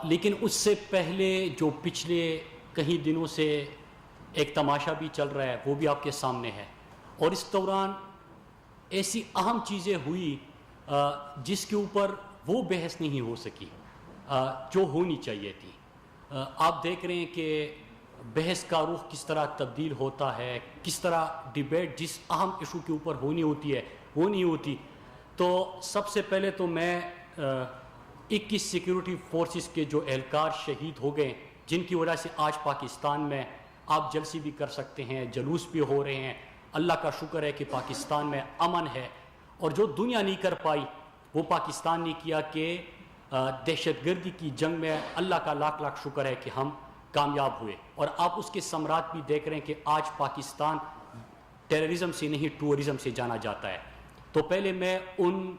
لیکن اس سے پہلے جو پچھلے کئی دنوں سے ایک تماشا بھی چل رہا ہے وہ بھی آپ کے سامنے ہے، اور اس دوران ایسی اہم چیزیں ہوئی جس کے اوپر وہ بحث نہیں ہو سکی جو ہونی چاہیے تھی۔ آپ دیکھ رہے ہیں کہ بحث کا رخ کس طرح تبدیل ہوتا ہے، کس طرح ڈیبیٹ جس اہم ایشو کے اوپر ہونی ہوتی ہے وہ نہیں ہوتی۔ تو سب سے پہلے تو میں 21 سیکیورٹی فورسز کے جو اہلکار شہید ہو گئے، جن کی وجہ سے آج پاکستان میں آپ جلسے بھی کر سکتے ہیں، جلوس بھی ہو رہے ہیں، اللہ کا شکر ہے کہ پاکستان میں امن ہے، اور جو دنیا نہیں کر پائی وہ پاکستان نے کیا کہ دہشت گردی کی جنگ میں اللہ کا لاکھ لاکھ شکر ہے کہ ہم کامیاب ہوئے، اور آپ اس کے ثمرات بھی دیکھ رہے ہیں کہ آج پاکستان ٹیررزم سے نہیں ٹورزم سے جانا جاتا ہے۔ تو پہلے میں ان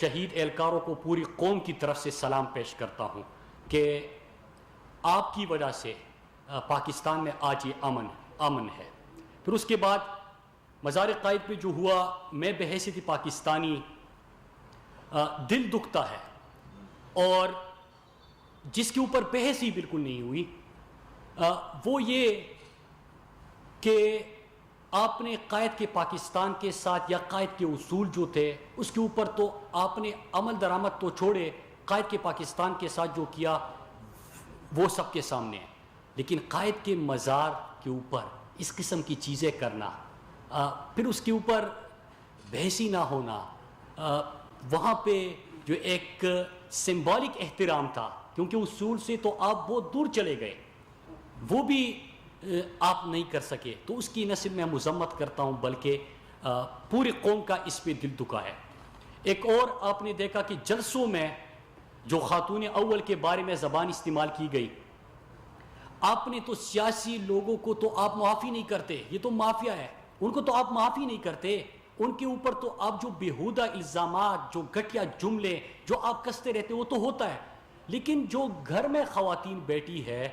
شہید اہلکاروں کو پوری قوم کی طرف سے سلام پیش کرتا ہوں کہ آپ کی وجہ سے پاکستان میں آج یہ امن ہے۔ پھر اس کے بعد مزار قائد پہ جو ہوا، میں بحیثیت پاکستانی دل دکھتا ہے، اور جس کے اوپر بحث ہی بالکل نہیں ہوئی وہ یہ کہ آپ نے قائد کے پاکستان کے ساتھ یا قائد کے اصول جو تھے اس کے اوپر تو آپ نے عمل درآمد تو چھوڑے، قائد کے پاکستان کے ساتھ جو کیا وہ سب کے سامنے ہے، لیکن قائد کے مزار کے اوپر اس قسم کی چیزیں کرنا، پھر اس کے اوپر بحثی نہ ہونا، وہاں پہ جو ایک سمبولک احترام تھا، کیونکہ اصول سے تو آپ بہت دور چلے گئے، وہ بھی آپ نہیں کر سکے، تو اس کی نہ صرف میں مذمت کرتا ہوں بلکہ پوری قوم کا اس پہ دل دکھا ہے۔ ایک اور آپ نے دیکھا کہ جلسوں میں جو خاتون اول کے بارے میں زبان استعمال کی گئی، آپ نے تو سیاسی لوگوں کو تو آپ معافی نہیں کرتے، یہ تو مافیا ہے، ان کو تو آپ معافی نہیں کرتے، ان کے اوپر تو آپ جو بیہودہ الزامات، جو گھٹیا جملے جو آپ کستے رہتے وہ تو ہوتا ہے، لیکن جو گھر میں خواتین بیٹھی ہے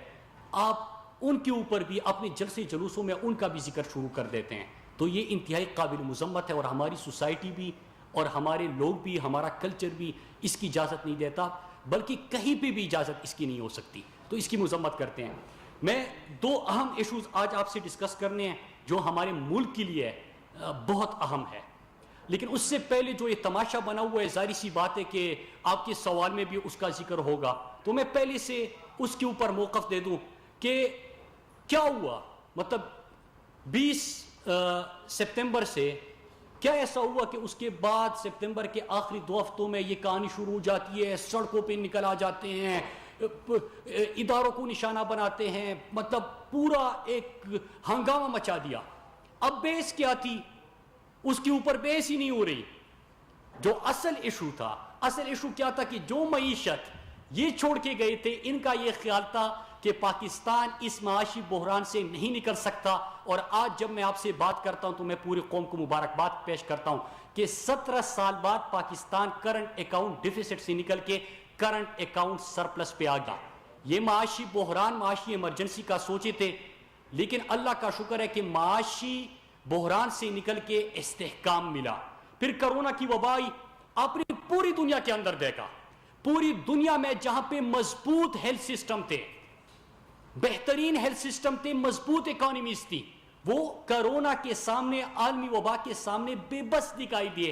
آپ ان کے اوپر بھی اپنے جلسے جلوسوں میں ان کا بھی ذکر شروع کر دیتے ہیں، تو یہ انتہائی قابل مذمت ہے، اور ہماری سوسائٹی بھی اور ہمارے لوگ بھی، ہمارا کلچر بھی اس کی اجازت نہیں دیتا، بلکہ کہیں پہ بھی اجازت اس کی نہیں ہو سکتی، تو اس کی مذمت کرتے ہیں۔ میں دو اہم ایشوز آج آپ سے ڈسکس کرنے ہیں جو ہمارے ملک کے لیے بہت اہم ہے، لیکن اس سے پہلے جو یہ تماشا بنا ہوا ہے، ظاہر سی بات ہے کہ آپ کے سوال میں بھی اس کا ذکر ہوگا، تو میں پہلے سے اس کے اوپر موقف دے دوں کہ کیا ہوا، مطلب 20 سپتمبر سے کیا ایسا ہوا کہ اس کے بعد سپتمبر کے آخری 2 ہفتوں میں یہ کہانی شروع ہو جاتی ہے، سڑکوں پہ نکل آ جاتے ہیں، اداروں کو نشانہ بناتے ہیں، مطلب پورا ایک ہنگامہ مچا دیا۔ اب بحث کیا تھی؟ اس کے اوپر بحث ہی نہیں ہو رہی۔ جو اصل ایشو تھا، اصل ایشو کیا تھا کہ جو معیشت یہ چھوڑ کے گئے تھے، ان کا یہ خیال تھا کہ پاکستان اس معاشی بحران سے نہیں نکل سکتا، اور آج جب میں آپ سے بات کرتا ہوں تو میں پوری قوم کو مبارکباد پیش کرتا ہوں کہ 17 سال بعد پاکستان کرنٹ اکاؤنٹ ڈیفیسٹ سے نکل کے کرنٹ اکاؤنٹ سرپلس پہ آ گیا۔ یہ معاشی بحران، معاشی ایمرجنسی کا سوچے تھے، لیکن اللہ کا شکر ہے کہ معاشی بحران سے نکل کے استحکام ملا۔ پھر کرونا کی وبا آئی، آپ نے پوری دنیا کے اندر دیکھا، پوری دنیا میں جہاں پہ مضبوط ہیلتھ سسٹم تھے، بہترین ہیلتھ سسٹم تھے، مضبوط اکانومیز تھی، وہ کرونا کے سامنے، عالمی وبا کے سامنے بے بس دکھائی دیے۔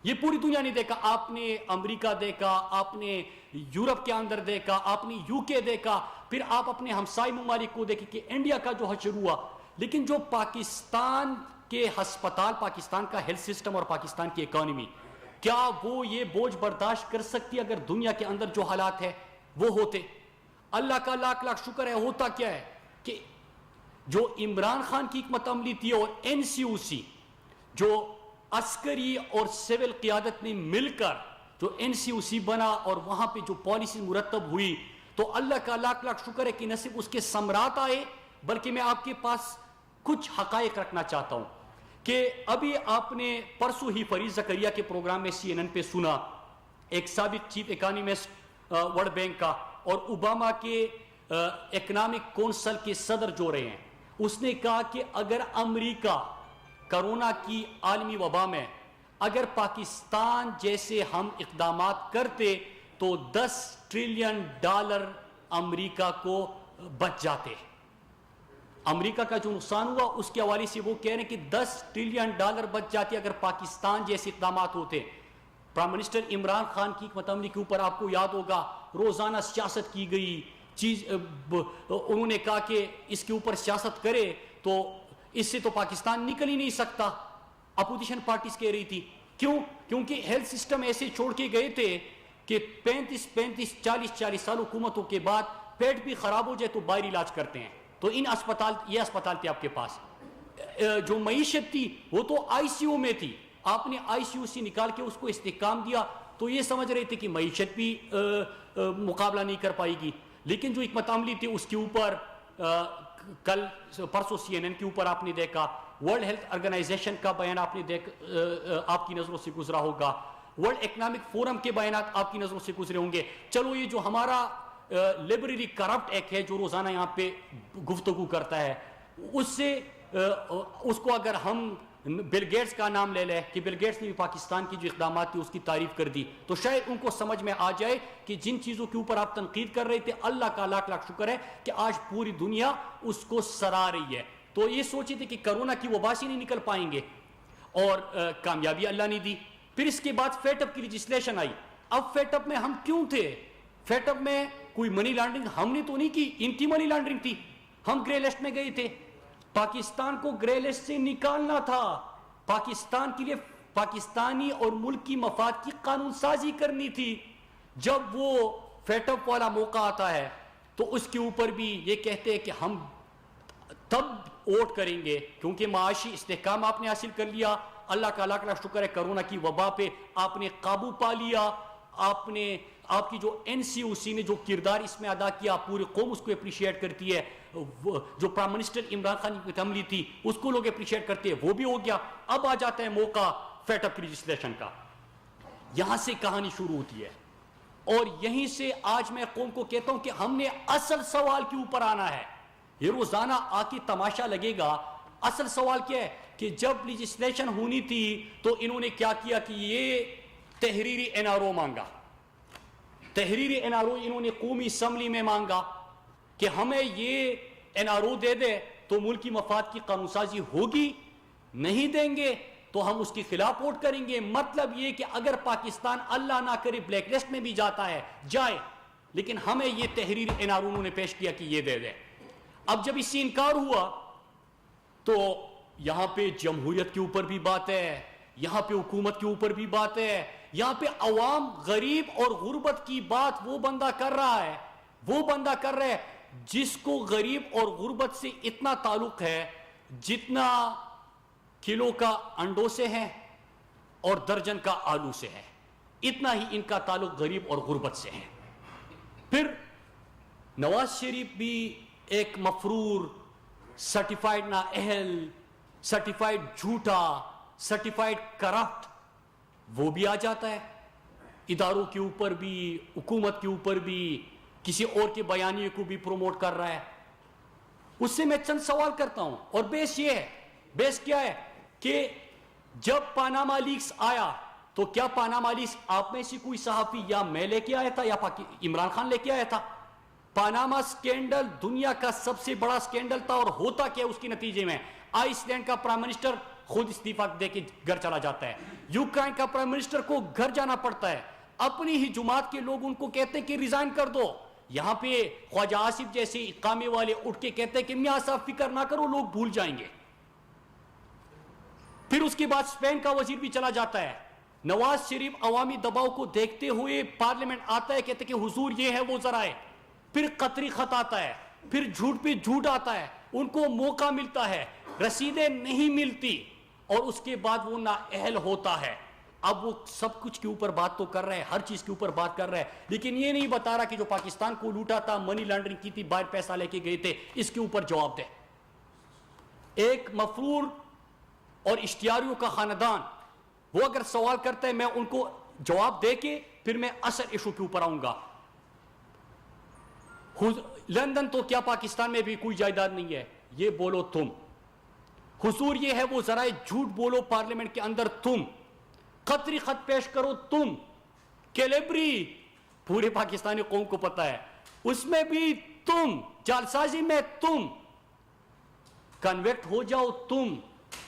یہ پوری دنیا نے دیکھا، آپ نے امریکہ دیکھا، آپ نے یورپ کے اندر دیکھا، آپ نے یو کے دیکھا، پھر آپ اپنے ہمسائے ممالک کو دیکھیں کہ انڈیا کا جو حشر ہوا، لیکن جو پاکستان کے ہسپتال، پاکستان کا ہیلتھ سسٹم اور پاکستان کی اکانومی، کیا وہ یہ بوجھ برداشت کر سکتی اگر دنیا کے اندر جو حالات ہے وہ ہوتے؟ اللہ کا لاکھ لاکھ شکر ہے، ہوتا کیا ہے کہ جو عمران خان کی حکمت عملی تھی اور این سی او سی، جو عسکری اور سول قیادت نے مل کر جو این سی او سی بنا اور وہاں پہ جو پالیسی مرتب ہوئی، تو اللہ کا لاکھ لاکھ شکر ہے کہ نہ صرف اس کے ثمرات آئے، بلکہ میں آپ کے پاس کچھ حقائق رکھنا چاہتا ہوں کہ ابھی آپ نے پرسوں ہی فرید زکریا کے پروگرام میں سی این این پہ سنا، ایک سابق چیف اکانومسٹ ورلڈ بینک کا اور اوباما کے اکنامک کونسل کے صدر جو رہے ہیں، اس نے کہا کہ اگر امریکہ کرونا کی عالمی وبا میں اگر پاکستان جیسے ہم اقدامات کرتے تو $10 ٹریلین امریکہ کو بچ جاتے. امریکہ کا جو نقصان ہوا اس کے حوالے سے وہ کہہ رہے ہیں کہ $10 ٹریلین بچ جاتے اگر پاکستان جیسے اقدامات ہوتے. پرائم منسٹر عمران خان کی حکمت عملی کے اوپر آپ کو یاد ہوگا روزانہ سیاست کی گئی انہوں نے کہا کہ اس کے اوپر سیاست کرے تو اس سے تو پاکستان نکل ہی نہیں سکتا. اپوزیشن پارٹیز کہہ رہی تھی. کیوں؟ کیونکہ ہیلتھ سسٹم ایسے چھوڑ کے گئے تھے کہ 40 سال حکومتوں کے بعد پیٹ بھی خراب ہو جائے تو باہر علاج کرتے ہیں. تو یہ اسپتال تھے آپ کے پاس. جو معیشت تھی وہ تو آئی سی یو میں تھی, آپ نے آئی سی یو سے نکال کے اس کو استحکام دیا تو یہ سمجھ رہے تھے کہ معیشت بھی مقابلہ نہیں کر پائے گی. لیکن جو حکمت عملی تھی اس کے اوپر کل پرسوں CNN کے اوپر آپ نے دیکھا, ورلڈ ہیلتھ آرگنائزیشن کا بیان آپ نے آپ کی نظروں سے گزرا ہوگا, ورلڈ اکنامک فورم کے بیانات آپ کی نظروں سے گزرے ہوں گے. چلو یہ جو ہمارا لبرلی کرپٹ ایکٹ ہے جو روزانہ یہاں پہ گفتگو کرتا ہے اس کو اگر ہم بل گیٹس کا نام لے لیں کہ بل گیٹس نے بھی پاکستان کی جو اقدامات تھی اس کی تعریف کر دی تو شاید ان کو سمجھ میں آ جائے کہ جن چیزوں کے اوپر آپ تنقید کر رہے تھے اللہ کا لاکھ لاکھ شکر ہے کہ آج پوری دنیا اس کو سرا رہی ہے. تو یہ سوچے تھے کہ کرونا کی وبا سے نہیں نکل پائیں گے اور کامیابی اللہ نے دی. پھر اس کے بعد فیٹ اپ کی لیجسلیشن آئی. اب فیٹ اپ میں ہم کیوں تھے؟ فیٹ اپ میں کوئی منی لانڈرنگ ہم نے تو نہیں کی, ان کی منی لانڈرنگ تھی. ہم گرے لسٹ میں گئے تھے, پاکستان کو گرے لسٹ سے نکالنا تھا, پاکستان کے لیے پاکستانی اور ملک کی مفاد کی قانون سازی کرنی تھی. جب وہ فیٹ اپ والا موقع آتا ہے تو اس کے اوپر بھی یہ کہتے ہیں کہ ہم تب ووٹ کریں گے کیونکہ معاشی استحکام آپ نے حاصل کر لیا, اللہ کا لاکھ لاکھ شکر ہے کرونا کی وبا پہ آپ نے قابو پا لیا, آپ کی جو NCOC نے جو کردار اس میں ادا کیا پوری قوم اس کو اپریشیٹ کرتی ہے, جو پرائم منسٹر عمران خان کی عملی تھی اس کو لوگ اپریشیٹ کرتے ہیں, وہ بھی ہو گیا. اب آ جاتا ہے موقع فیٹ اپ کی لیجسلیشن کا. یہاں سے کہانی شروع ہوتی ہے اور یہیں سے آج میں قوم کو کہتا ہوں کہ ہم نے اصل سوال کے اوپر آنا ہے. یہ روزانہ آ کے تماشا لگے گا. اصل سوال کیا ہے کہ جب لیجسلیشن ہونی تھی تو انہوں نے کیا کیا کہ یہ تحریری NRO مانگا. تحریری NRO انہوں نے قومی اسمبلی میں مانگا کہ ہمیں یہ NRO دے دے تو ملک کی مفاد کی قانون سازی ہوگی, نہیں دیں گے تو ہم اس کے خلاف ووٹ کریں گے. مطلب یہ کہ اگر پاکستان اللہ نہ کرے بلیک لسٹ میں بھی جاتا ہے جائے, لیکن ہمیں یہ تحریری NRO انہوں نے پیش کیا کہ یہ دے دے. اب جب اس سے انکار ہوا تو یہاں پہ جمہوریت کے اوپر بھی بات ہے, یہاں پہ حکومت کے اوپر بھی بات ہے, یہاں پہ عوام غریب اور غربت کی بات وہ بندہ کر رہا ہے جس کو غریب اور غربت سے اتنا تعلق ہے جتنا کلو کا انڈوں سے ہے اور درجن کا آلو سے ہے, اتنا ہی ان کا تعلق غریب اور غربت سے ہے. پھر نواز شریف بھی ایک مفرور, سرٹیفائیڈ نااہل, سرٹیفائیڈ جھوٹا, سرٹیفائیڈ کرپٹ, وہ بھی آ جاتا ہے. اداروں کے اوپر بھی, حکومت کے اوپر بھی, کسی اور کے بیانیے کو بھی پروموٹ کر رہا ہے. اس سے میں چند سوال کرتا ہوں اور بیس یہ ہے, بیس کیا ہے کہ جب پاناما لیکس آیا تو کیا پاناما لیکس آپ میں سے کوئی صحافی یا میں لے کے آیا تھا یا عمران خان لے کے آیا تھا؟ پاناما سکینڈل دنیا کا سب سے بڑا سکینڈل تھا اور ہوتا کیا اس کے نتیجے میں آئس لینڈ کا پرائم منسٹر خود استعفیٰ دے کے گھر چلا جاتا ہے, یوکرائن کا پرائم منسٹر کو گھر جانا پڑتا ہے, اپنی ہی جماعت کے لوگ ان کو کہتے ہیں کہ ریزائن کر دو. یہاں پہ خواجہ آصف جیسے اقامے والے اٹھ کے کہتے ہیں کہ میاں صاحب فکر نہ کرو لوگ بھول جائیں گے. پھر اس کے بعد اسپین کا وزیر بھی چلا جاتا ہے. نواز شریف عوامی دباؤ کو دیکھتے ہوئے پارلیمنٹ آتا ہے, کہتے کہ حضور یہ ہے وہ ذرائع. پھر قطری خط آتا ہے, پھر جھوٹ پہ جھوٹ آتا ہے, ان کو موقع ملتا ہے, رسیدیں نہیں ملتی اور اس کے بعد وہ نااہل ہوتا ہے. اب وہ سب کچھ کے اوپر بات تو کر رہا ہے, ہر چیز کے اوپر بات کر رہا ہے, لیکن یہ نہیں بتا رہا کہ جو پاکستان کو لوٹا تھا, منی لانڈرنگ کی تھی, باہر پیسہ لے کے گئے تھے, اس کے اوپر جواب دے. ایک مفرور اور اشتہاریوں کا خاندان وہ اگر سوال کرتا ہے, میں ان کو جواب دے کے پھر میں اصل ایشو کے اوپر آؤں گا. لندن تو کیا پاکستان میں بھی کوئی جائیداد نہیں ہے, یہ بولو تم. حضور یہ ہے وہ ذرائع, جھوٹ بولو پارلیمنٹ کے اندر تم. قطری خط پیش کرو تم. کیلیبری پورے پاکستانی قوم کو پتا ہے اس میں بھی تم جعلسازی میں تم کنویکٹ ہو جاؤ، تم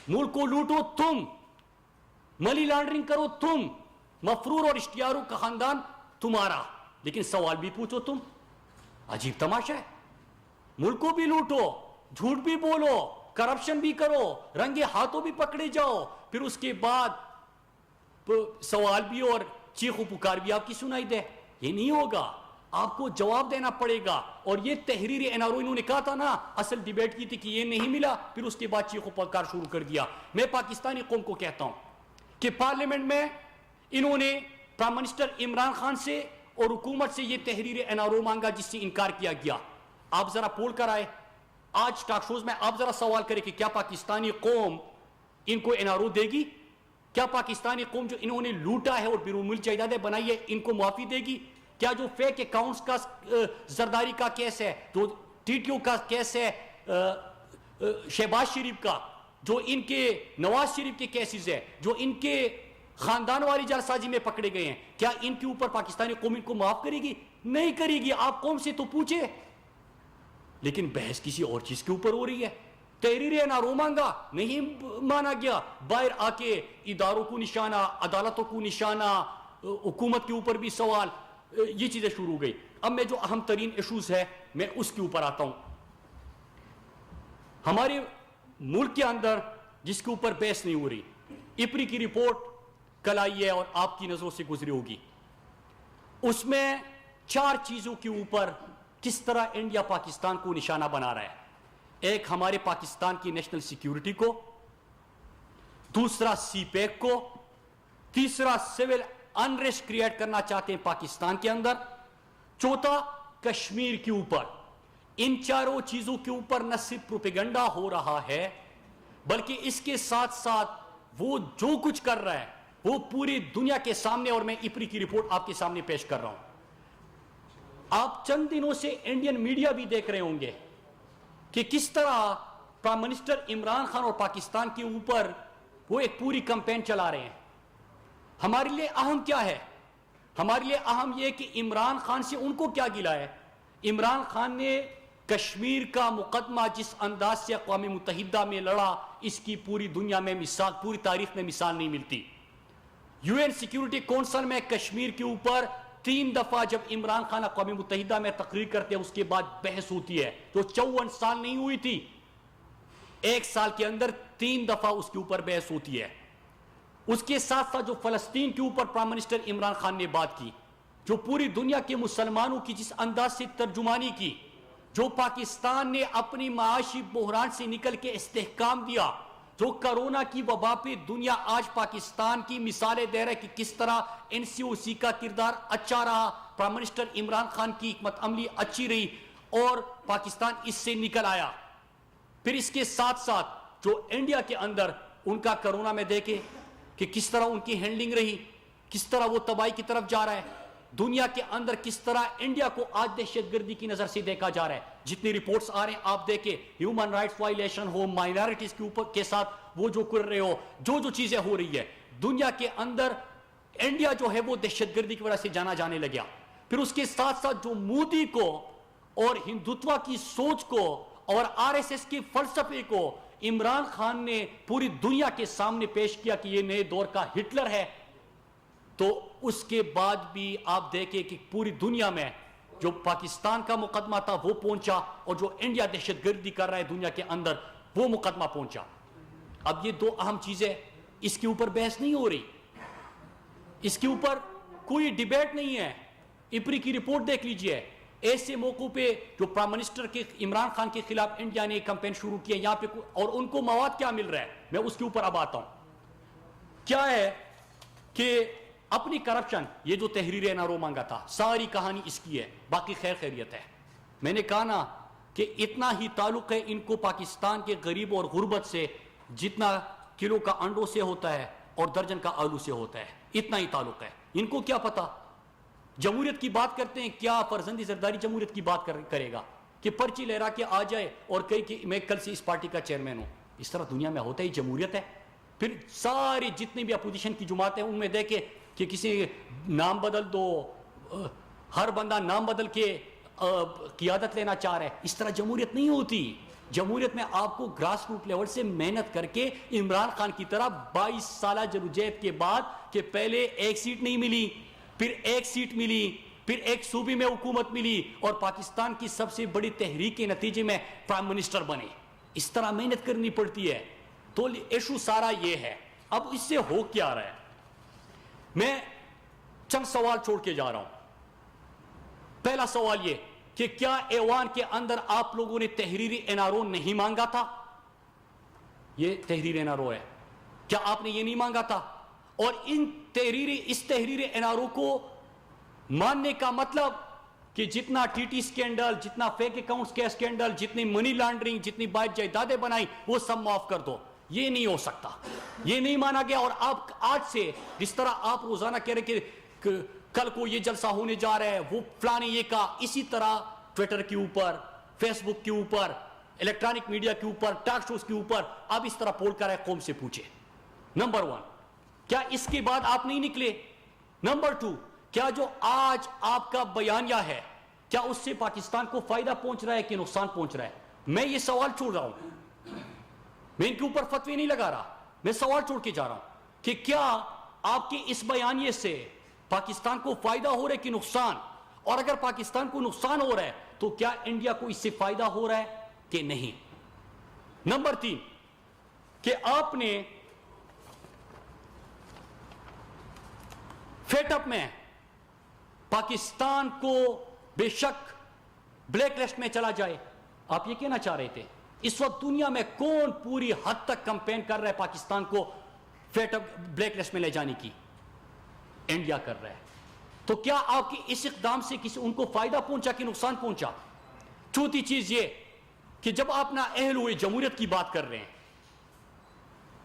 ملک کو لوٹو، تم منی لانڈرنگ کرو، تم مفرور اور اشتیاروں کا خاندان تمہارا، لیکن سوال بھی پوچھو تم. عجیب تماشا ہے. ملک کو بھی لوٹو، جھوٹ بھی بولو، کرپشن بھی کرو، رنگے ہاتھوں بھی پکڑے جاؤ، پھر اس کے بعد سوال بھی اور چیخ و پکار بھی آپ کی سنائی دے. یہ نہیں ہوگا، آپ کو جواب دینا پڑے گا. اور یہ تحریر این آر او انہوں نے کہا تھا نا، اصل ڈیبیٹ کی تھی کہ یہ نہیں ملا، پھر اس کے بعد چیخ و پکار شروع کر دیا. میں پاکستانی قوم کو کہتا ہوں کہ پارلیمنٹ میں انہوں نے پرائم منسٹر عمران خان سے اور حکومت سے یہ تحریر این آر او مانگا جس سے انکار کیا گیا. آپ ذرا پول کر آئے آج ٹاک شوز میں، آپ ذرا سوال کریں کہ کیا پاکستانی قوم ان کو این آر او دے گی؟ کیا پاکستانی قوم جو انہوں نے لوٹا ہے اور بیرون ملک جائیدادیں بنائی ہے ان کو معافی دے گی؟ کیا جو فیک اکاؤنٹس کا زرداری کا کیس ہے، جو ٹی ٹی او کا کیس ہے، شہباز شریف کا، جو ان کے نواز شریف کے کیسز ہے، جو ان کے خاندان والی جعلسازی میں پکڑے گئے ہیں، کیا ان کے اوپر پاکستانی قوم ان کو معاف کرے گی؟ نہیں کرے گی. آپ قوم سے تو پوچھے. لیکن بحث کسی اور چیز کے اوپر ہو رہی ہے. تحریر این آر او مانگا، نہیں مانا گیا. باہر آ کے اداروں کو نشانہ، عدالتوں کو نشانہ، حکومت کے اوپر بھی سوال، یہ چیزیں شروع ہو گئی. اب میں جو اہم ترین ایشوز ہے میں اس کے اوپر آتا ہوں. ہمارے ملک کے اندر جس کے اوپر بحث نہیں ہو رہی، ایپری کی رپورٹ کل آئی ہے اور آپ کی نظروں سے گزری ہوگی. اس میں 4 چیزوں کے اوپر کس طرح انڈیا پاکستان کو نشانہ بنا رہا ہے. ایک ہمارے پاکستان کی نیشنل سیکیورٹی کو، دوسرا سی پیک کو، تیسرا سول انریسٹ کریٹ کرنا چاہتے ہیں پاکستان کے اندر، چوتھا کشمیر کے اوپر. ان چاروں چیزوں کے اوپر نہ صرف پروپیگنڈا ہو رہا ہے بلکہ اس کے ساتھ ساتھ وہ جو کچھ کر رہا ہے وہ پوری دنیا کے سامنے، اور میں ایپری کی رپورٹ آپ کے سامنے پیش کر رہا ہوں. آپ چند دنوں سے انڈین میڈیا بھی دیکھ رہے ہوں گے کہ کس طرح پرائم منسٹر عمران خان اور پاکستان کے اوپر وہ ایک پوری کمپین چلا رہے ہیں. ہمارے لیے اہم کیا ہے؟ ہمارے لیے اہم یہ کہ عمران خان سے ان کو کیا گلا ہے. عمران خان نے کشمیر کا مقدمہ جس انداز سے اقوام متحدہ میں لڑا، اس کی پوری دنیا میں مثال، پوری تاریخ میں مثال نہیں ملتی. یو این سیکیورٹی کونسل میں کشمیر کے اوپر 3 دفعہ جب عمران خان اقوام متحدہ میں تقریر کرتے ہیں اس کے بعد بحث ہوتی ہے، جو 54 سال نہیں ہوئی تھی. 1 سال کے اندر 3 دفعہ اس کے اوپر بحث ہوتی ہے. اس کے ساتھ ساتھ جو فلسطین کے اوپر پرائم منسٹر عمران خان نے بات کی، جو پوری دنیا کے مسلمانوں کی جس انداز سے ترجمانی کی، جو پاکستان نے اپنی معاشی بحران سے نکل کے استحکام دیا، جو کرونا کی وبا پہ دنیا آج پاکستان کی مثالیں دے رہا ہے کہ کس طرح این سی او سی کا کردار اچھا رہا، پرائم منسٹر عمران خان کی حکمت عملی اچھی رہی اور پاکستان اس سے نکل آیا. پھر اس کے ساتھ ساتھ جو انڈیا کے اندر ان کا کرونا میں دیکھے کہ کس طرح ان کی ہینڈلنگ رہی، کس طرح وہ تباہی کی طرف جا رہا ہے. دنیا کے اندر کس طرح انڈیا کو آج دہشت گردی کی نظر سے دیکھا جا رہا ہے. جتنی رپورٹس آ رہے ہیں آپ دیکھیں، ہیومن رائٹس وائلیشن ہو، مائنارٹیز کے اوپر کے ساتھ وہ جو کر رہے ہو، جو چیزیں ہو رہی ہے دنیا کے اندر، انڈیا جو ہے وہ دہشت گردی کی وجہ سے جانا جانے لگا. پھر اس کے ساتھ ساتھ جو مودی کو اور ہندوتوا کی سوچ کو اور آر ایس ایس کے فلسفے کو عمران خان نے پوری دنیا کے سامنے پیش کیا کہ یہ نئے دور کا ہٹلر ہے، تو اس کے بعد بھی آپ دیکھیں کہ پوری دنیا میں جو پاکستان کا مقدمہ تھا وہ پہنچا اور جو انڈیا دہشت گردی کر رہا ہے دنیا کے اندر وہ مقدمہ پہنچا. اب یہ 2 اہم چیزیں، اس کے اوپر بحث نہیں ہو رہی، اس کے اوپر کوئی ڈیبیٹ نہیں ہے. ایپری کی رپورٹ دیکھ لیجئے. ایسے موقع پہ جو پرائم منسٹر کے عمران خان کے خلاف انڈیا نے کمپین شروع کیا یہاں پہ، اور ان کو مواد کیا مل رہا ہے میں اس کے اوپر اب آتا ہوں. کیا ہے کہ اپنی کرپشن، یہ جو تحریر این آر او مانگا تھا، ساری کہانی اس کی ہے، باقی خیر خیریت ہے. میں نے کہا نا کہ اتنا ہی تعلق ہے ان کو پاکستان کے غریب اور غربت سے جتنا کلو کا انڈوں سے ہوتا ہے اور درجن کا آلو سے ہوتا ہے، اتنا ہی تعلق ہے. ان کو کیا پتا، جمہوریت کی بات کرتے ہیں، کیا فرزندی زرداری جمہوریت کی بات کرے گا کہ پرچی لہرا کے آ جائے اور کہے کہ میں کل سے اس پارٹی کا چیئرمین ہوں. اس طرح دنیا میں ہوتا ہی جمہوریت ہے. پھر ساری جتنی بھی اپوزیشن کی جماعتیں ان میں دیکھے کہ کسی نام بدل دو، ہر بندہ نام بدل کے قیادت لینا چاہ رہا ہے. اس طرح جمہوریت نہیں ہوتی. جمہوریت میں آپ کو گراس روٹ لیول سے محنت کر کے عمران خان کی طرح 22 سالہ جدوجہد کے بعد کہ پہلے ایک سیٹ نہیں ملی, پھر ایک سیٹ ملی, پھر ایک صوبے میں حکومت ملی, اور پاکستان کی سب سے بڑی تحریک کے نتیجے میں پرائم منسٹر بنے. اس طرح محنت کرنی پڑتی ہے. تو ایشو سارا یہ ہے. اب اس سے ہو کیا رہا ہے؟ میں چند سوال چھوڑ کے جا رہا ہوں. پہلا سوال یہ کہ کیا ایوان کے اندر آپ لوگوں نے تحریری این آر او نہیں مانگا تھا؟ یہ تحریر این آر او ہے. کیا آپ نے یہ نہیں مانگا تھا؟ اور اس تحریر این آر او کو ماننے کا مطلب کہ جتنا ٹی ٹی سکینڈل, جتنا فیک اکاؤنٹس کے سکینڈل, جتنی منی لانڈرنگ, جتنی باہر جائیدادیں بنائی, وہ سب معاف کر دو. یہ نہیں ہو سکتا. یہ نہیں مانا گیا. اور آپ آج سے جس طرح آپ روزانہ کہہ رہے کہ کل کو یہ جلسہ ہونے جا رہا ہے, وہ فلانے یہ کہا, اسی طرح ٹویٹر کے اوپر, فیس بک کے اوپر, الیکٹرانک میڈیا کے اوپر, ٹاک شوز کے اوپر آپ اس طرح پول کر رہے, قوم سے پوچھے. نمبر 1, کیا اس کے بعد آپ نہیں نکلے؟ نمبر 2, کیا جو آج آپ کا بیانیہ ہے کیا اس سے پاکستان کو فائدہ پہنچ رہا ہے کہ نقصان پہنچ رہا ہے؟ میں یہ سوال چھوڑ رہا ہوں. میں ان کے اوپر فتوی نہیں لگا رہا, میں سوال چھوڑ کے جا رہا ہوں کہ کیا آپ کے اس بیانیے سے پاکستان کو فائدہ ہو رہا ہے کہ نقصان؟ اور اگر پاکستان کو نقصان ہو رہا ہے تو کیا انڈیا کو اس سے فائدہ ہو رہا ہے کہ نہیں؟ نمبر 3, کہ آپ نے فیٹ اپ میں پاکستان کو بے شک بلیک لسٹ میں چلا جائے, آپ یہ کہنا چاہ رہے تھے. اس وقت دنیا میں کون پوری حد تک کمپین کر رہا ہے پاکستان کو فیٹ اپ بلیک لسٹ میں لے جانے کی؟ انڈیا کر رہا ہے. تو کیا آپ کی اس اقدام سے کسی ان کو فائدہ پہنچا کہ نقصان پہنچا؟ چوتھی چیز یہ کہ جب آپ نا اہل ہوئے جمہوریت کی بات کر رہے ہیں,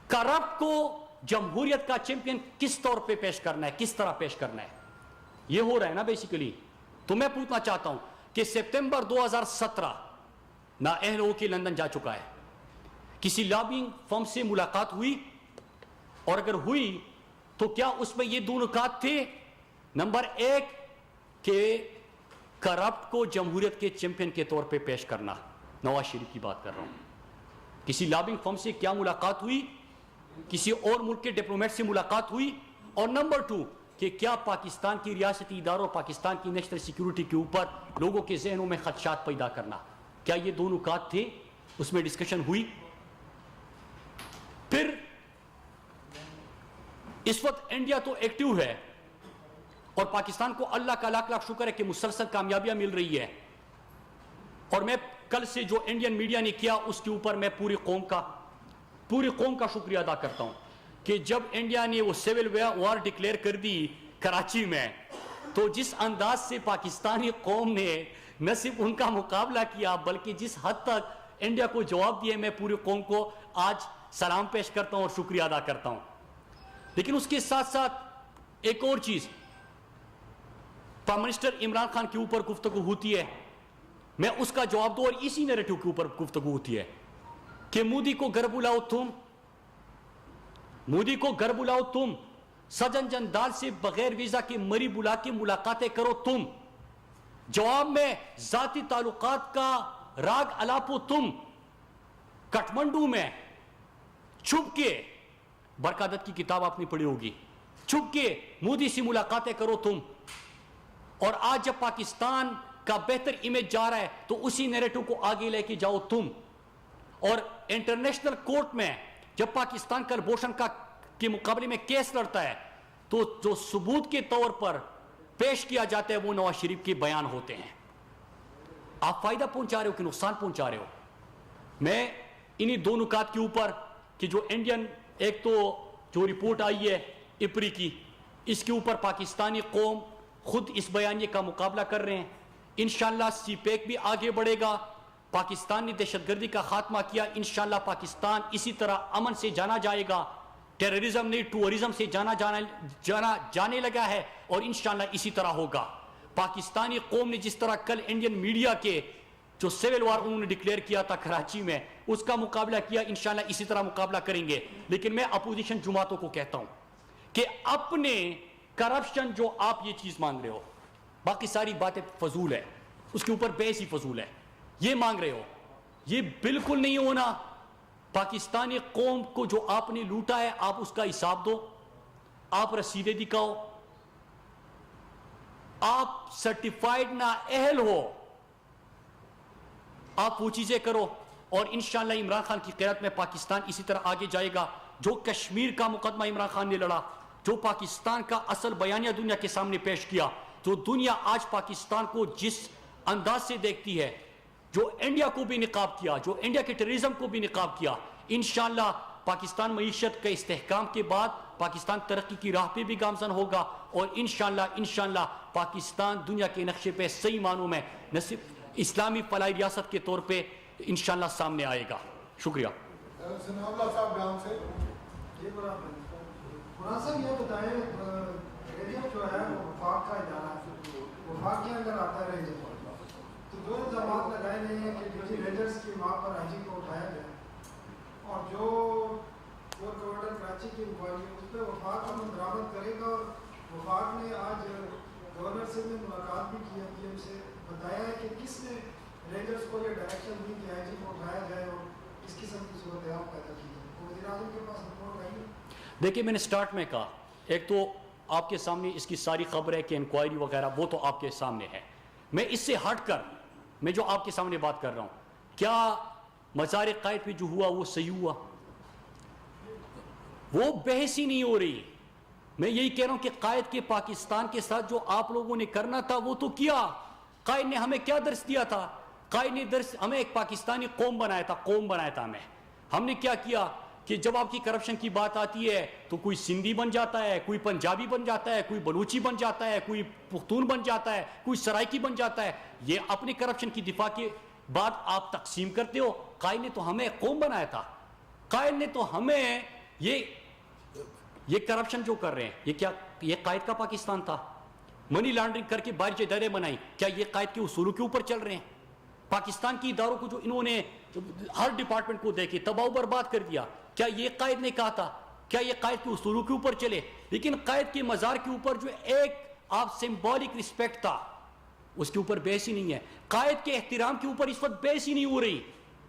کرپٹ کو جمہوریت کا چیمپئن کس طور پہ پیش کرنا ہے, کس طرح پیش کرنا ہے, یہ ہو رہا ہے نا بیسیکلی. تو میں پوچھنا چاہتا ہوں کہ سپتمبر 2017 نا اہل ہو کے لندن جا چکا ہے, کسی لابنگ فرم سے ملاقات ہوئی؟ اور اگر ہوئی تو کیا اس میں یہ دو نکات تھے؟ نمبر 1 کہ کرپٹ کو جمہوریت کے چیمپئن کے طور پہ پیش کرنا, نواز شریف کی بات کر رہا ہوں. کسی لابنگ فرم سے کیا ملاقات ہوئی؟ کسی اور ملک کے ڈپلومیٹ سے ملاقات ہوئی؟ اور نمبر 2 کہ کیا پاکستان کی ریاستی اداروں, پاکستان کی نیشنل سیکیورٹی کے اوپر لوگوں کے ذہنوں میں خدشات پیدا کرنا, کیا یہ دو نکات تھے؟ اس میں ڈسکشن ہوئی؟ پھر اس وقت انڈیا تو ایکٹیو ہے اور پاکستان کو اللہ کا لاکھ لاکھ شکر ہے کہ مسلسل کامیابیاں مل رہی ہے. اور میں کل سے جو انڈین میڈیا نے کیا اس کے اوپر میں پوری قوم کا شکریہ ادا کرتا ہوں کہ جب انڈیا نے وہ سیول وار ڈکلیئر کر دی کراچی میں, تو جس انداز سے پاکستانی قوم نے نہ صرف ان کا مقابلہ کیا بلکہ جس حد تک انڈیا کو جواب دیا, میں پوری قوم کو آج سلام پیش کرتا ہوں اور شکریہ ادا کرتا ہوں. لیکن اس کے ساتھ ساتھ ایک اور چیز, پرائم منسٹر عمران خان کے اوپر گفتگو ہوتی ہے, میں اس کا جواب دوں, اور اسی نیریٹو کے اوپر گفتگو ہوتی ہے کہ مودی کو گھر بلاؤ تم, مودی کو گھر بلاؤ تم, سجن جندال سے بغیر ویزا کے مری بلا کے ملاقاتیں کرو تم, جواب میں ذاتی تعلقات کا راگ الاپو تم, کٹھمنڈو میں چھپ کے, برکادت کی کتاب آپ نے پڑھی ہوگی, چھپ کے مودی سے ملاقاتیں کرو تم. اور آج جب پاکستان کا بہتر امیج جا رہا ہے تو اسی نیریٹو کو آگے لے کے جاؤ تم. اور انٹرنیشنل کورٹ میں جب پاکستان کلبھوشن کے مقابلے میں کیس لڑتا ہے تو جو ثبوت کے طور پر پیش کیا جاتا ہے وہ نواز شریف کے بیان ہوتے ہیں. آپ فائدہ پہنچا رہے ہو کہ نقصان پہنچا رہے ہو؟ میں انہی دو نکات کے اوپر کہ جو انڈین, ایک تو جو رپورٹ آئی ہے اپری کی, اس کے اوپر پاکستانی قوم خود اس بیانیے کا مقابلہ کر رہے ہیں. انشاءاللہ سی پیک بھی آگے بڑھے گا. پاکستان نے دہشت گردی کا خاتمہ کیا, انشاءاللہ پاکستان اسی طرح امن سے جانا جائے گا, ٹیررزم نہیں ٹورزم سے جانے لگا ہے, اور انشاءاللہ اسی طرح ہوگا. پاکستانی قوم نے جس طرح کل انڈین میڈیا کے جو سیول وار انہوں نے ڈکلیئر کیا تھا کراچی میں, اس کا مقابلہ کیا, انشاءاللہ اسی طرح مقابلہ کریں گے. لیکن میں اپوزیشن جماعتوں کو کہتا ہوں کہ اپنے کرپشن جو آپ یہ چیز مانگ رہے ہو, باقی ساری باتیں فضول ہے, اس کے اوپر بحث ہی فضول ہے. یہ مانگ رہے ہو, یہ بالکل نہیں ہونا. پاکستانی قوم کو جو آپ نے لوٹا ہے آپ اس کا حساب دو, آپ رسیدیں دکھاؤ, آپ سرٹیفائیڈ نا اہل ہو, آپ وہ چیزیں کرو, اور انشاءاللہ عمران خان کی قیادت میں پاکستان اسی طرح آگے جائے گا. جو کشمیر کا مقدمہ عمران خان نے لڑا, جو پاکستان کا اصل بیانیہ دنیا کے سامنے پیش کیا, جو دنیا آج پاکستان کو جس انداز سے دیکھتی ہے, جو انڈیا کو بھی نقاب کیا, جو انڈیا کے ٹیررزم کو بھی نقاب کیا, انشاءاللہ پاکستان معیشت کے استحکام کے بعد پاکستان ترقی کی راہ پہ بھی گامزن ہوگا, اور انشاءاللہ پاکستان دنیا کے نقشے پہ صحیح معنوں میں اسلامی فلاحی ریاست کے طور پہ انشاءاللہ سامنے آئے گا. شکریہ. قرآن صاحب یہ بتائیں, ریجر جو ہے وہ وفاق کا ادارہ ہے, وفاق کے اندر آتا ہے ریجر, تو دو الزامات لگائے گئے ہیں کہ جو ریجرز کی ماں پر حاجی کو اٹھایا گیا, اور جو کورٹ کمانڈر کراچی کی انکوائری اس پہ وفاق کا درآمد کرے گا. اور وفاق نے آج گورنر سے میں ملاقات بھی کی ہے, پی ایم سے بتایا ہے کہ کس نے ریجرز کو یہ ڈائریکشن دی کہ حاجی کو اٹھایا جائے اور اس قسم کی صورتحال پیدا کی جائے. وزیر اعظم کے پاس رپورٹ آئی ہے. دیکھیے میں نے سٹارٹ میں کہا, ایک تو آپ کے سامنے اس کی ساری خبر ہے کہ انکوائری وغیرہ وہ تو آپ کے سامنے ہے. میں اس سے ہٹ کر میں جو آپ کے سامنے بات کر رہا ہوں, کیا مزار قائد پہ جو ہوا وہ صحیح ہوا؟ وہ بحث ہی نہیں ہو رہی. میں یہی کہہ رہا ہوں کہ قائد کے پاکستان کے ساتھ جو آپ لوگوں نے کرنا تھا وہ تو کیا. قائد نے ہمیں کیا درس دیا تھا؟ قائد نے درس ہمیں ایک پاکستانی قوم بنایا تھا. ہم نے کیا کیا کہ جب آپ کی کرپشن کی بات آتی ہے تو کوئی سندھی بن جاتا ہے, کوئی پنجابی بن جاتا ہے, کوئی بلوچی بن جاتا ہے, کوئی پختون بن جاتا ہے, کوئی سرائکی بن جاتا ہے. یہ اپنے کرپشن کی دفاع کے بعد آپ تقسیم کرتے ہو. قائد نے تو ہمیں قوم بنایا تھا. قائد نے تو ہمیں یہ کرپشن جو کر رہے ہیں یہ کیا, یہ قائد کا پاکستان تھا؟ منی لانڈرنگ کر کے باہر ادارے بنائی, کیا یہ قائد کے اصولوں کے اوپر چل رہے ہیں؟ پاکستان کی اداروں کو جو انہوں نے ہر ڈپارٹمنٹ کو دے کے تباہ و برباد کر دیا, کیا یہ قائد نے کہا تھا؟ کیا یہ قائد کے اصولوں کے اوپر چلے؟ لیکن قائد کے مزار کے اوپر جو ایک آپ سمبولک رسپیکٹ تھا اس کے اوپر بحث ہی نہیں ہے. قائد کے احترام کے اوپر اس وقت بحث ہی نہیں ہو رہی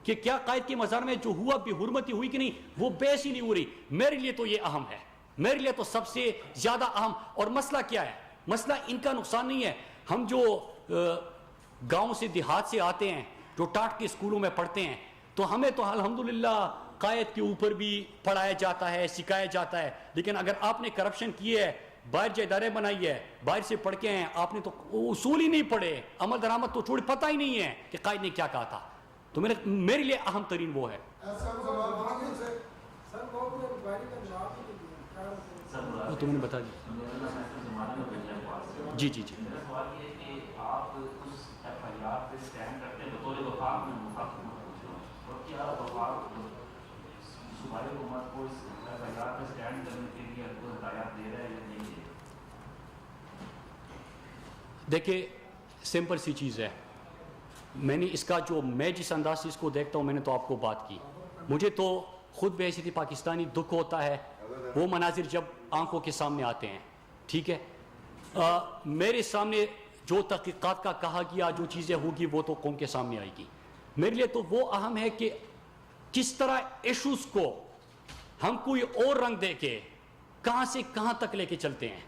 کہ کیا قائد کے مزار میں جو ہوا بے حرمتی ہوئی کہ نہیں, وہ بحث ہی نہیں ہو رہی. میرے لیے تو یہ اہم ہے, میرے لیے تو سب سے زیادہ اہم. اور مسئلہ کیا ہے؟ مسئلہ ان کا نقصان نہیں ہے. ہم جو گاؤں سے دیہات سے آتے ہیں, جو ٹاٹ کے اسکولوں میں پڑھتے ہیں, تو ہمیں تو الحمدللہ قائد کے اوپر بھی پڑھایا جاتا ہے, سکھایا جاتا ہے. لیکن اگر آپ نے کرپشن کی ہے, باہر جو ادارے بنائی ہے, باہر سے پڑھ کے ہیں, آپ نے تو اصول ہی نہیں پڑھے, عمل درآمد تو چھوڑ, پتہ ہی نہیں ہے کہ قائد نے کیا کہا تھا. تو میرے لیے اہم ترین وہ ہے. تو میں نے بتا دیا. جی جی جی. دیکھیں سمپل سی چیز ہے, میں نے اس کا جو میں جس انداز سے اس کو دیکھتا ہوں, میں نے تو آپ کو بات کی. مجھے تو خود بحیثیت پاکستانی دکھ ہوتا ہے وہ مناظر جب آنکھوں کے سامنے آتے ہیں. ٹھیک ہے, میرے سامنے جو تحقیقات کا کہا گیا, جو چیزیں ہوگی وہ تو قوم کے سامنے آئے گی. میرے لیے تو وہ اہم ہے کہ کس طرح ایشوز کو ہم کوئی اور رنگ دے کے کہاں سے کہاں تک لے کے چلتے ہیں.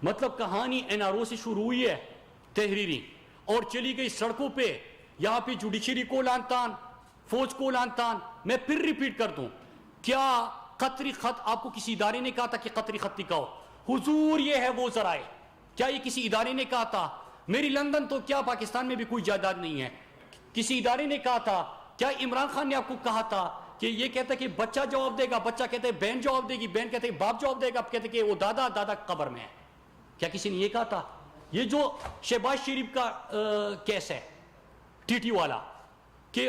مطلب کہانی این آر او سے شروع ہوئی ہے تحریری, اور چلی گئی سڑکوں پہ, یہاں پہ جوڈیشری کو لان تان, فوج کو لان تان. میں پھر ریپیٹ کر دوں, کیا قطری خط آپ کو کسی ادارے نے کہا تھا کہ قطری خط دکھاؤ؟ حضور یہ ہے وہ ذرائع, کیا یہ کسی ادارے نے کہا تھا؟ میری لندن تو کیا پاکستان میں بھی کوئی جائیداد نہیں ہے, کسی ادارے نے کہا تھا؟ کیا عمران خان نے آپ کو کہا تھا کہ یہ کہتا ہے کہ بچہ جواب دے گا, بچہ کہتے ہیں بہن جواب دے گی, بہن کہتے ہیں باپ جواب دے گا, کہتے ہیں کہ وہ دادا دادا قبر میں ہے؟ کیا کسی نے یہ کہا تھا؟ یہ جو شہباز شریف کا کیس ہے ٹی ٹی والا, کہ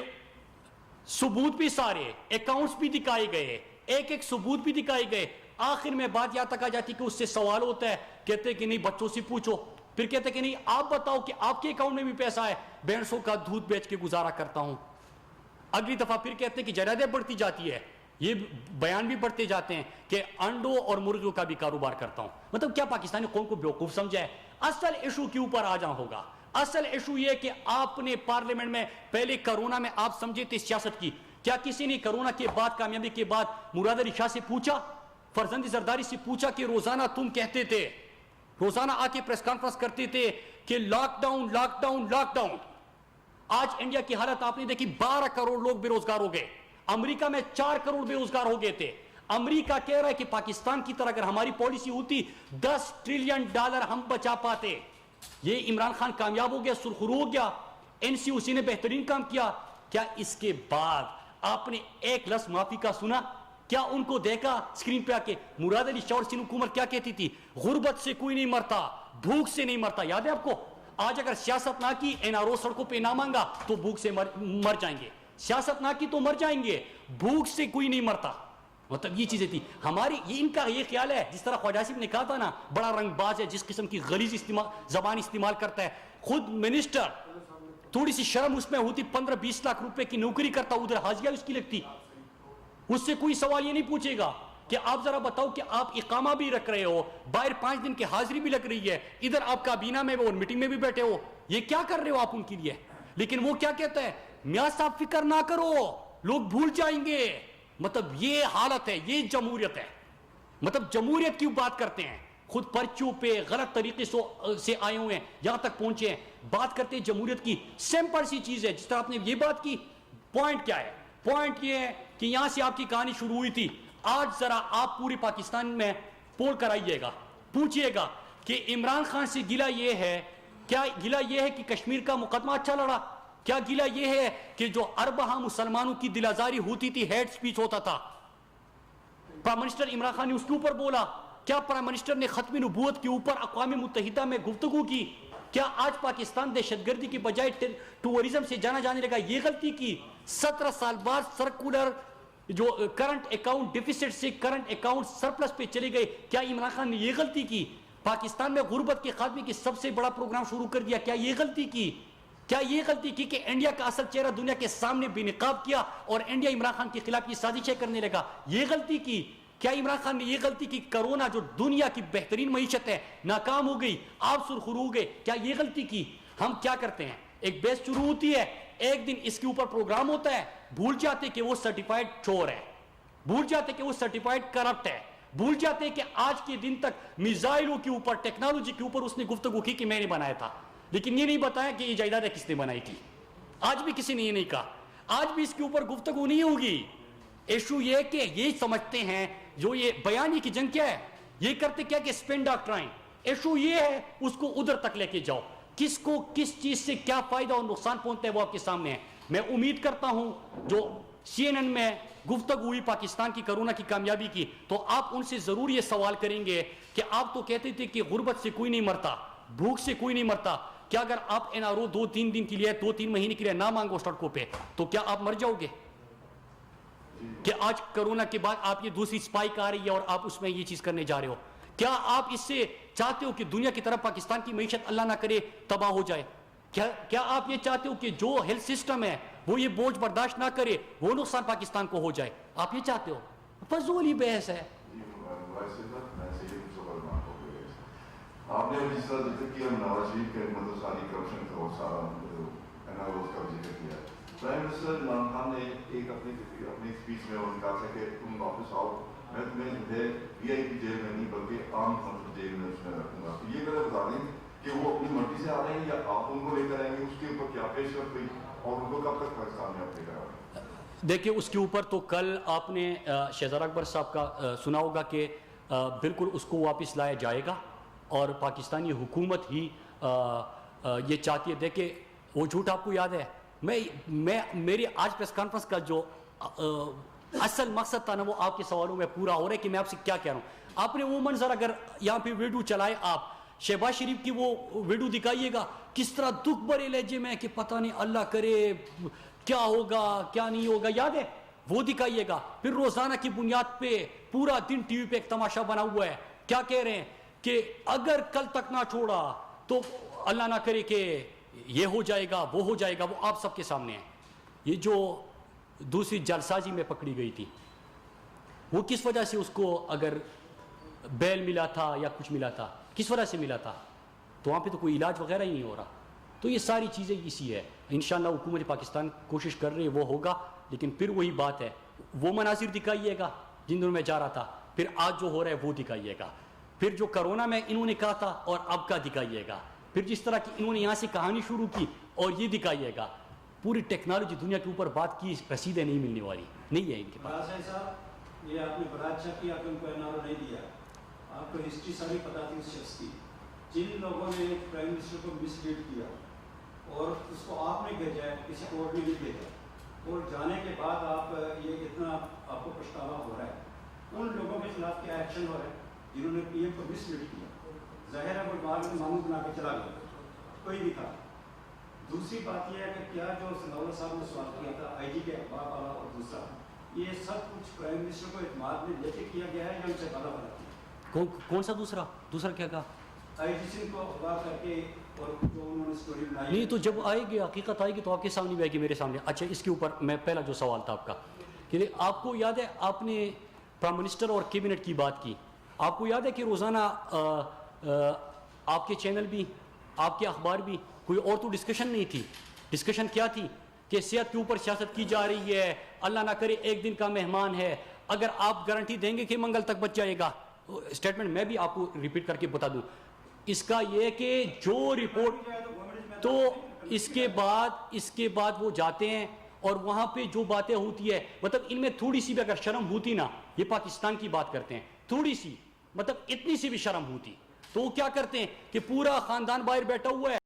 ثبوت بھی سارے, اکاؤنٹس بھی دکھائے گئے, ایک ایک ثبوت بھی دکھائے گئے, آخر میں بات یہاں تک آ جاتی کہ اس سے سوال ہوتا ہے, کہتے ہیں کہ نہیں بچوں سے پوچھو, پھر کہتے ہیں کہ نہیں آپ بتاؤ کہ آپ کے اکاؤنٹ میں بھی پیسہ ہے, 150 کا دودھ بیچ کے گزارا کرتا ہوں. اگلی دفعہ پھر کہتے ہیں کہ جائیدادیں بڑھتی جاتی ہے, یہ بیان بھی بڑھتے جاتے ہیں کہ انڈوں اور مرغیوں کا بھی کاروبار کرتا ہوں. مطلب کیا پاکستانی قوم کو بیوقوف سمجھا ہے؟ اصل ایشو کے اوپر آ جانا ہوگا, اصل ایشو یہ کہ آپ نے پارلیمنٹ میں پہلے کرونا میں آپ سمجھے تھے سیاست کی. کیا کسی نے کرونا کے بعد کامیابی کے بعد مراد علی شاہ سے پوچھا, فرزند زرداری سے پوچھا کہ روزانہ تم کہتے تھے, روزانہ آ کے پریس کانفرنس کرتے تھے کہ lockdown lockdown lockdown. آج انڈیا کی حالت آپ نے دیکھی, 12 کروڑ لوگ بے روزگار ہو گئے. امریکہ میں 4 کروڑ بے روزگار ہو گئے تھے. امریکہ کہہ رہا ہے کہ پاکستان کی طرح اگر ہماری پالیسی ہوتی $10 ٹریلین ہم بچا پاتے. یہ عمران خان کامیاب ہو گیا, سرخرو ہو گیا, NCOC نے بہترین کام کیا. کیا اس کے بعد آپ نے ایک لفظ معافی کا سنا؟ کیا ان کو دیکھا سکرین پہ آ کے؟ مراد علی شاہ اور سین حکومت کیا کہتی تھی؟ غربت سے کوئی نہیں مرتا, بھوک سے نہیں مرتا. یاد ہے آپ کو؟ آج اگر سیاست نہ کی, NRO سڑکوں پہ نہ مانگا تو بھوک سے مر جائیں گے. سیاست نہ کی تو مر جائیں گے, بھوک سے کوئی نہیں مرتا. مطلب یہ چیزیں تھی ہماری. یہ ان کا یہ خیال ہے, جس طرح خواجہ آصف نے کہا تھا نا, بڑا رنگ باز ہے, جس قسم کی غلیظ زبان استعمال کرتا ہے. خود منسٹر تھوڑی سی شرم اس میں ہوتی, 15-20 لاکھ روپے کی نوکری کرتا, ادھر حاضریہ اس کی لگتی. اس سے کوئی سوال یہ نہیں پوچھے گا کہ آپ ذرا بتاؤ کہ آپ اقامہ بھی رکھ رہے ہو, باہر 5 دن کی حاضری بھی لگ رہی ہے, ادھر آپ کابینہ میں اور میٹنگ میں بھی بیٹھے ہو, یہ کیا کر رہے ہو آپ ان کے لیے؟ لیکن وہ کیا کہتا ہے, میاں صاحب فکر نہ کرو, لوگ بھول جائیں گے. مطلب یہ حالت ہے, یہ جمہوریت ہے. مطلب جمہوریت کی بات کرتے ہیں, خود پرچوں پہ غلط طریقے سے آئے ہوئے ہیں, یہاں تک پہنچے ہیں, بات کرتے ہیں جمہوریت کی. سمپل سی چیز ہے, جس طرح آپ نے یہ بات کی. پوائنٹ کیا ہے؟ پوائنٹ یہ ہے کہ یہاں سے آپ کی کہانی شروع ہوئی تھی. آج ذرا آپ پوری پاکستان میں پول کرائیے گا, پوچھئے گا کہ عمران خان سے گلہ یہ ہے, کیا گلہ یہ ہے کہ کشمیر کا مقدمہ اچھا لڑا؟ کیا گلہ یہ ہے کہ جو اربہ مسلمانوں کی دل آزاری ہوتی تھی, ہیٹ سپیچ ہوتا تھا, پرائم منسٹر عمران خان نے اس کے اوپر بولا؟ کیا پرائم منسٹر نے ختم نبوت کے اوپر اقوام متحدہ میں گفتگو کی؟ کیا آج پاکستان دہشت گردی کی بجائے ٹورزم سے جانا جانے لگا؟ یہ غلطی کی. 17 سال بعد سرکولر جو کرنٹ اکاؤنٹ ڈیفیسٹ سے کرنٹ اکاؤنٹ سرپلس پہ چلے گئے. کیا عمران خان نے یہ غلطی کی؟ پاکستان میں غربت کے خاتمے کی سب سے بڑا پروگرام شروع کر دیا. کیا یہ غلطی کی؟ کیا یہ غلطی کی کہ انڈیا کا اصل چہرہ دنیا کے سامنے بے نقاب کیا اور انڈیا عمران خان کے خلاف یہ سازشیں کرنے لگا؟ یہ غلطی کی. کیا عمران خان نے یہ غلطی کی کرونا جو دنیا کی بہترین معیشت ہے ناکام ہو گئی, آپ سرخرو ہو گئے؟ کیا یہ غلطی کی؟ ہم کیا کرتے ہیں, ایک بحث شروع ہوتی ہے, ایک دن اس کے اوپر پروگرام ہوتا ہے, بھول جاتے کہ وہ سرٹیفائیڈ چور ہے, بھول جاتے کہ وہ سرٹیفائیڈ کرپٹ ہے, بھول جاتے کہ آج کے دن تک میزائلوں کے اوپر, ٹیکنالوجی کے اوپر اس نے گفتگو کی کہ میں نے بنایا تھا, لیکن یہ نہیں بتایا کہ یہ جائیدادیں کس نے بنائی تھی. آج بھی کسی نے یہ نہیں کہا, آج بھی اس کے اوپر گفتگو نہیں ہوگی. ایشو یہ کہ یہ سمجھتے ہیں جو یہ بیانی کی جنگ کیا ہے, یہ کرتے کیا کہ اسپن ڈاکٹرائن. ایشو یہ ہے اس کو ادھر تک لے کے جاؤ, کس کو کس چیز سے کیا فائدہ اور نقصان پہنچتا ہے وہ آپ کے سامنے ہے. میں امید کرتا ہوں جو CNN میں گفتگو ہوئی پاکستان کی کرونا کی کامیابی کی, تو آپ ان سے ضرور یہ سوال کریں گے کہ آپ تو کہتے تھے کہ غربت سے کوئی نہیں مرتا, بھوک سے کوئی نہیں مرتا. کیا اگر آپ NRO 2-3 دن کے لیے 2-3 مہینے کے لیے نہ مانگو سڑکوں پہ, تو کیا آپ مر جاؤ گے؟ کہ آج کرونا کے بعد آپ یہ دوسری سپائک آ رہی ہے اور آپ اس میں یہ چیز کرنے جا رہے ہو, کیا آپ اس سے چاہتے ہو کہ دنیا کی طرف پاکستان کی معیشت اللہ نہ کرے تباہ ہو جائے؟ کیا آپ یہ چاہتے ہو کہ جو ہیلتھ سسٹم ہے وہ یہ بوجھ برداشت نہ کرے, وہ نقصان پاکستان کو ہو جائے؟ آپ یہ چاہتے ہو؟ فضول ہی بحث ہے. آپ نے جس طرح ذکر کیا نواز شریف کے مدد ساری کرپشن کا اور سارا NRO کا ذکر کیا, پرائم منسٹر عمران خان نے ایک اپنی اسپیچ میں ان کہا کہ تم واپس آؤ, میں تمہیں VIP جیل میں نہیں بلکہ عام جیل میں اس میں رکھوں گا. تو یہ اگر بتا دیں کہ وہ اپنی مرضی سے آ رہے ہیں یا آپ ان کو لے کر آئیں گے, اس کے اوپر کیا پیش رفت ہوئی اور ان کو کب تک پاکستان میں آپ لے کر آئیں؟ دیکھیں اس کے اوپر تو کل آپ نے شہزاد اکبر صاحب کا سنا ہوگا کہ بالکل اس کو واپس لایا جائے گا اور پاکستانی حکومت ہی یہ چاہتی ہے. دیکھیں وہ جھوٹ آپ کو یاد ہے, میری آج پریس کانفرنس کا جو اصل مقصد تھا نا وہ آپ کے سوالوں میں پورا ہو رہا ہے کہ میں آپ سے کیا کہہ رہا ہوں. آپ نے وہ منظر اگر یہاں پہ ویڈیو چلائے, آپ شہباز شریف کی وہ ویڈیو دکھائیے گا کس طرح دکھ بھرے لہجے میں کہ پتہ نہیں اللہ کرے کیا ہوگا کیا نہیں ہوگا, یاد ہے وہ دکھائیے گا. پھر روزانہ کی بنیاد پہ پورا دن ٹی وی پہ ایک تماشا بنا ہوا ہے, کیا کہہ رہے ہیں کہ اگر کل تک نہ چھوڑا تو اللہ نہ کرے کہ یہ ہو جائے گا وہ ہو جائے گا. وہ آپ سب کے سامنے ہے. یہ جو دوسری جلسازی میں پکڑی گئی تھی وہ کس وجہ سے, اس کو اگر بیل ملا تھا یا کچھ ملا تھا, کس وجہ سے ملا تھا؟ تو وہاں پہ تو کوئی علاج وغیرہ ہی نہیں ہو رہا. تو یہ ساری چیزیں اسی ہے. انشاءاللہ حکومت پاکستان کوشش کر رہی ہے وہ ہوگا, لیکن پھر وہی بات ہے, وہ مناظر دکھائیے گا جن دنوں میں جا رہا تھا, پھر آج جو ہو رہا ہے وہ دکھائیے گا, پھر جو کرونا میں انہوں نے کہا تھا اور اب کا دکھائیے گا, پھر جس طرح کی انہوں نے یہاں سے کہانی شروع کی اور یہ دکھائیے گا. پوری ٹیکنالوجی دنیا کے اوپر بات کی رسیدیں نہیں ملنے والی نہیں ہے ان کے پاس. صاحب یہ آپ نے بڑا اچھا کیا کہ ان کو NRO نہیں دیا. آپ کو ہسٹری ساری پتا تھی اس شخص کی, جن لوگوں نے پرائم منسٹر کو مس لیڈ کیا اور اس کو آپ نے بھیجا ہے, کسی کورٹ نے نہیں بھیجا, اور جانے کے بعد آپ یہ اتنا آپ کو پچھتاوا ہو رہا ہے. ان لوگوں کے خلاف کیا ایکشن ہو رہا ہے جنہوں نے PM کو مس لیڈ کیا؟ ظاہر ہے وہ بعد میں معمول بنا کے چلا گیا, کوئی نہیں تھا. دوسری بات یہ ہے کہ کیا جو ثناءاللہ صاحب نے سوال کیا تھا IG کے اخبار والا اور دوسرا, یہ سب کچھ پرائم منسٹر کو اعتماد میں لے کے کیا گیا ہے یا ان سے پہلا والا؟ کون سا دوسرا کیا کہا؟ IG سنگھ کو اخبار کر کے اور جو انہوں نے اسٹوری بنائی. نہیں تو جب آئے گی حقیقت آئے گی تو آپ کے سامنے بھی آئے گی, میرے سامنے. اچھا اس کے اوپر میں پہلا جو سوال تھا آپ کا کہ آپ کو یاد ہے آپ نے پرائم منسٹر اور کیبنٹ کی بات کی, آپ کو یاد ہے کہ روزانہ آپ کے چینل بھی آپ کے اخبار بھی کوئی اور تو ڈسکشن نہیں تھی. ڈسکشن کیا تھی کہ صحت کے اوپر سیاست کی جا رہی ہے, اللہ نہ کرے ایک دن کا مہمان ہے, اگر آپ گارنٹی دیں گے کہ منگل تک بچ جائے گا. اسٹیٹمنٹ میں بھی آپ کو ریپیٹ کر کے بتا دوں, اس کا یہ کہ جو رپورٹ تو اس کے بعد وہ جاتے ہیں اور وہاں پہ جو باتیں ہوتی ہے, مطلب ان میں تھوڑی سی بھی اگر شرم ہوتی نا, یہ پاکستان کی بات کرتے ہیں, تھوڑی سی مطلب اتنی سی بھی شرم ہوتی تو وہ کیا کرتے ہیں کہ پورا خاندان باہر بیٹھا ہوا ہے